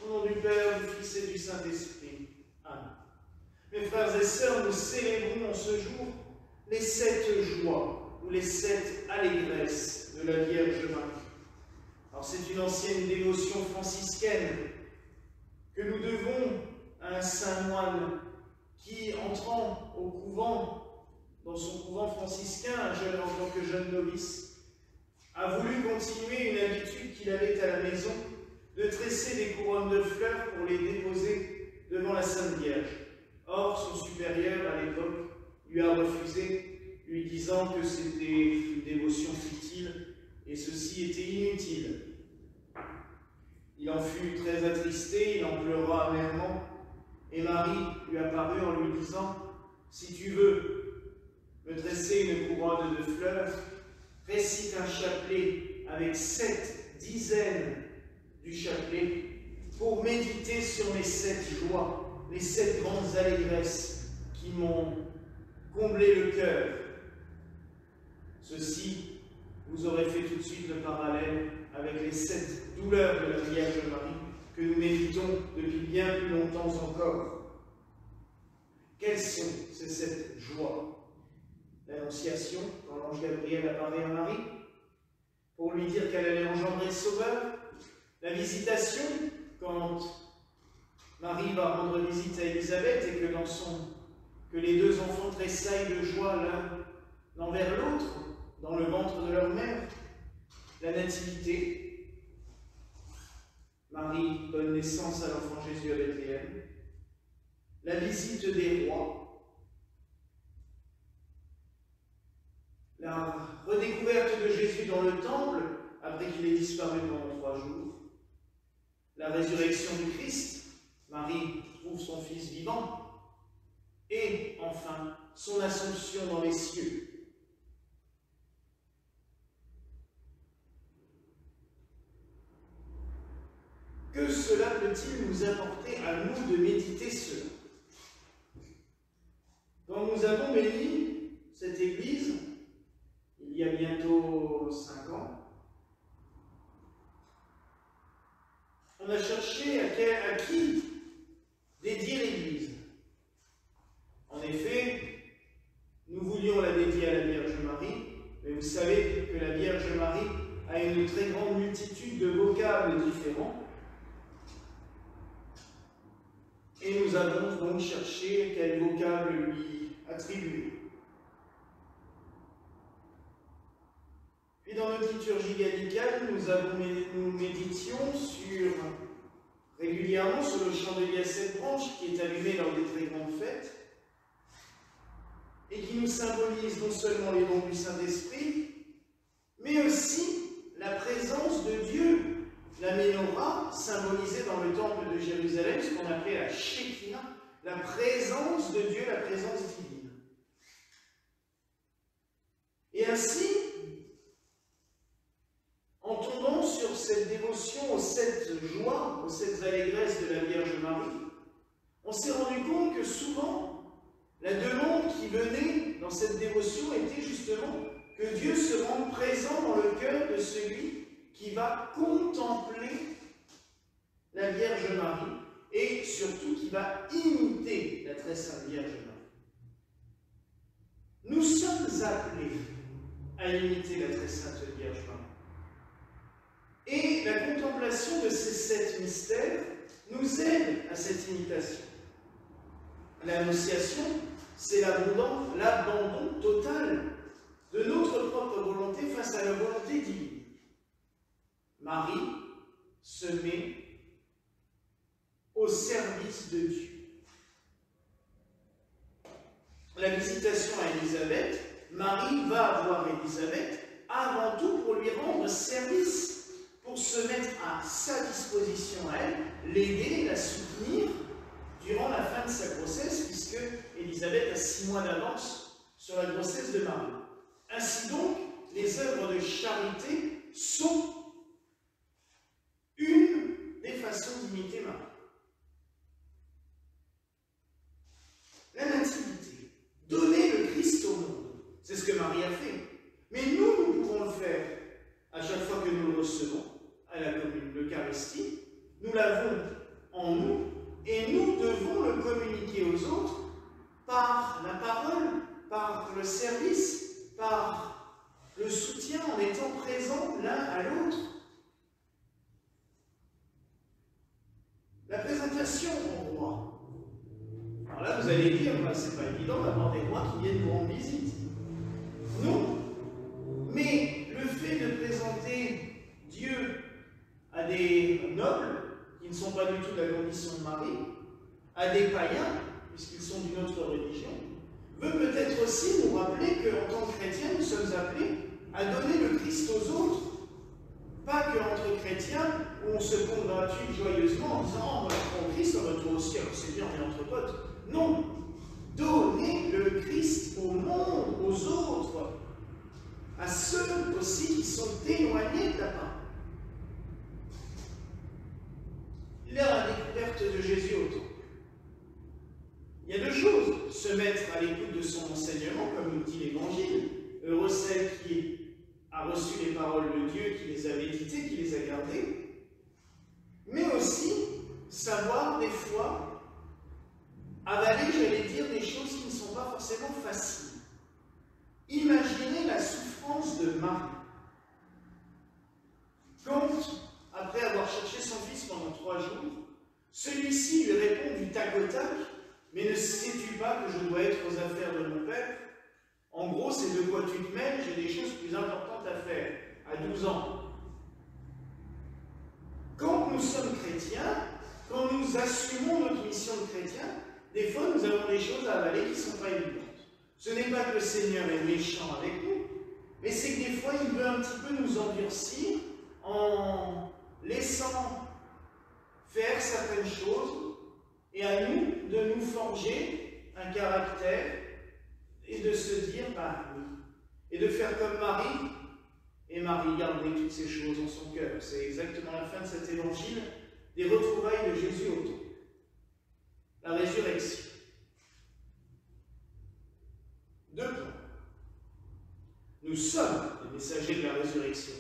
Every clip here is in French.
nom du Père, du Fils et du Saint-Esprit. Amen. Mes frères et sœurs, nous célébrons en ce jour les 7 joies ou les 7 allégresses de la Vierge Marie. Alors c'est une ancienne dévotion franciscaine que nous devons à un saint moine qui, entrant au couvent, dans son couvent franciscain, en tant que jeune novice, a voulu continuer une habitude qu'il avait à la maison de tresser des couronnes de fleurs pour les déposer devant la Sainte Vierge. Or, son supérieur, à l'époque, lui a refusé, lui disant que c'était une dévotion futile et ceci était inutile. Il en fut très attristé, il en pleura amèrement, et Marie lui apparut en lui disant « Si tu veux me tresser une couronne de fleurs, récite un chapelet avec 7 dizaines du chapelet pour méditer sur mes 7 joies, les 7 grandes allégresses qui m'ont comblé le cœur. Ceci, vous aurez fait tout de suite le parallèle avec les 7 douleurs de la Vierge Marie que nous méditons depuis bien plus longtemps encore. Quelles sont ces 7 joies? L'Annonciation, quand l'ange Gabriel apparaît à Marie, pour lui dire qu'elle allait engendrer le Sauveur. La visitation, quand Marie va rendre visite à Élisabeth et que les 2 enfants tressaillent de joie l'un envers l'autre dans le ventre de leur mère. La Nativité, Marie donne naissance à l'enfant Jésus à Bethléem. La visite des rois. La redécouverte de Jésus dans le temple, après qu'il ait disparu pendant 3 jours. La résurrection du Christ, Marie trouve son Fils vivant. Et enfin, son assomption dans les cieux. Que cela peut-il nous apporter à nous de méditer cela? Quand nous avons béni cette Église, il y a bientôt 5 ans, on a cherché à qui dédier l'Église. En effet, nous voulions la dédier à la Vierge Marie, mais vous savez que la Vierge Marie a une très grande multitude de vocables différents. Et nous avons donc cherché quel vocable lui attribuer. Puis dans notre liturgie gallicale, nous méditions régulièrement sur le chandelier à 7 branches qui est allumé lors des très grandes fêtes et qui nous symbolise non seulement les dons du Saint-Esprit, mais aussi la présence de Dieu. La menorah, symbolisée dans le temple de Jérusalem, ce qu'on appelait la Shekinah, la présence de Dieu, la présence divine. Et ainsi, en tombant sur cette dévotion aux 7 joies, aux 7 allégresses de la Vierge Marie, on s'est rendu compte que souvent, la demande qui venait dans cette dévotion était justement que Dieu se rende présent dans le cœur de celui qui va contempler la Vierge Marie et surtout qui va imiter la très sainte Vierge Marie. Nous sommes appelés à imiter la très sainte Vierge Marie. Et la contemplation de ces 7 mystères nous aide à cette imitation. L'Annonciation, c'est l'abandon total de notre propre volonté face à la volonté divine. Marie se met au service de Dieu. La visitation à Élisabeth, Marie va voir Élisabeth avant tout pour lui rendre service, pour se mettre à sa disposition à elle, l'aider, la soutenir durant la fin de sa grossesse, puisque Élisabeth a 6 mois d'avance sur la grossesse de Marie. Ainsi donc, les œuvres de charité sont une des façons d'imiter Marie. La nativité, donner le Christ au monde, c'est ce que Marie a fait. Mais nous pouvons le faire à chaque fois que nous le recevons à la commune, l'Eucharistie. Nous l'avons en nous, et nous devons le communiquer aux autres par la parole, par le service, par le soutien, en étant présents l'un à l'autre. La présentation au roi. Alors là, vous allez dire, c'est pas évident d'avoir des rois qui viennent vous rendre visite. Non. Mais le fait de présenter Dieu à des nobles, qui ne sont pas du tout de la condition de Marie, à des païens, puisqu'ils sont d'une autre religion, veut peut-être aussi nous rappeler qu'en tant que chrétiens, nous sommes appelés à donner le Christ aux autres. Pas qu'entre chrétiens, où on se congratule joyeusement en disant « Oh, moi je prends Christ, on va toi aussi, alors c'est bien, on est entre potes. » Non. Donner le Christ au monde, aux autres, à ceux aussi qui sont éloignés de la part. La découverte de Jésus au temple. Il y a deux choses. Se mettre à l'écoute de son enseignement, comme nous dit l'Évangile. Heureux celle qui a reçu les paroles de Dieu, qui les a méditées, qui les a gardées. Mais aussi savoir des fois avaler, j'allais dire, des choses qui ne sont pas forcément faciles. Imaginez la souffrance de Marie. Quand, après avoir cherché son fils pendant 3 jours, celui-ci lui répond du tac au tac, « Mais ne sais-tu pas que je dois être aux affaires de mon père ?» En gros, c'est de quoi tu te mêles, j'ai des choses plus importantes à faire, à 12 ans. Quand nous sommes chrétiens, quand nous assumons notre mission de chrétien, des fois nous avons des choses à avaler qui ne sont pas évidentes. Ce n'est pas que le Seigneur est méchant avec nous, mais c'est que des fois il veut un petit peu nous endurcir en laissant faire certaines choses et à nous de nous forger un caractère et de se dire, bah oui, et de faire comme Marie, et Marie gardait toutes ces choses en son cœur. C'est exactement la fin de cet évangile des retrouvailles de Jésus au temple. La résurrection. 2 points. Nous sommes les messagers de la résurrection.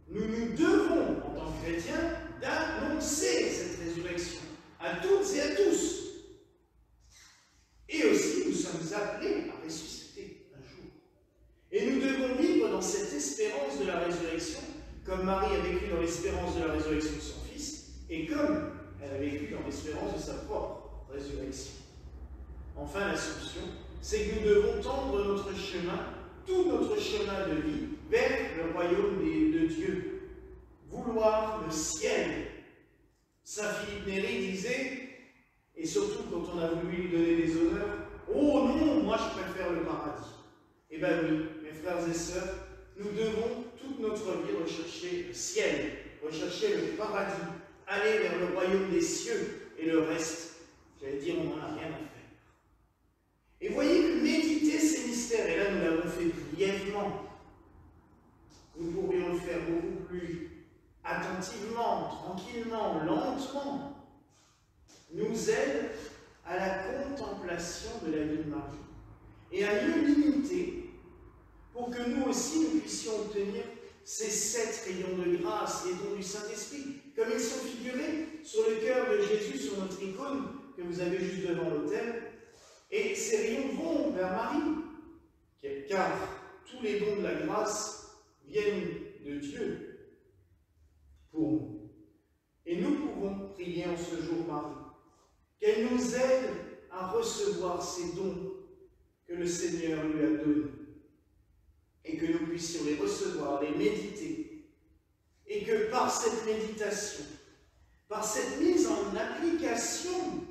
Nous devons, en tant que chrétiens, d'annoncer cette résurrection à toutes et à tous. Et aussi, nous sommes appelés à ressusciter un jour. Et nous devons vivre dans cette espérance de la résurrection, comme Marie a vécu dans l'espérance de la résurrection de son fils, et comme elle a vécu dans l'espérance de sa propre résurrection. Enfin, l'Assomption, c'est que nous devons tendre notre chemin, tout notre chemin de vie, vers le royaume de Dieu. Vouloir le ciel. Saint Philippe Néri disait, et surtout quand on a voulu lui donner des honneurs, « Oh non, moi je préfère le paradis. » Eh bien oui, mes frères et sœurs, nous devons toute notre vie rechercher le ciel, rechercher le paradis, aller vers le royaume des cieux, et le reste, j'allais dire, on n'en a rien à faire. Et voyez que méditer ces mystères, et là nous l'avons fait brièvement, nous pourrions le faire beaucoup plus attentivement, tranquillement, lentement, nous aide à la contemplation de la vie de Marie et à mieux l'imiter pour que nous aussi nous puissions obtenir ces 7 rayons de grâce, les dons du Saint-Esprit, comme ils sont figurés sur le cœur de Jésus, sur notre icône que vous avez juste devant l'autel. Et ces rayons vont vers Marie, car tous les dons de la grâce viennent de Dieu pour nous. Et nous pouvons prier en ce jour Marie, qu'elle nous aide à recevoir ces dons que le Seigneur lui a donnés, et que nous puissions les recevoir, les méditer, et que par cette méditation, par cette mise en application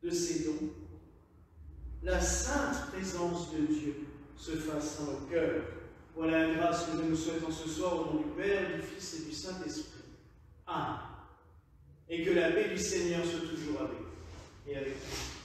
de ces dons, la sainte présence de Dieu se fasse dans nos cœurs. Voilà la grâce que nous nous souhaitons ce soir au nom du Père, du Fils et du Saint-Esprit. Amen. Et que la paix du Seigneur soit toujours avec vous et avec vous.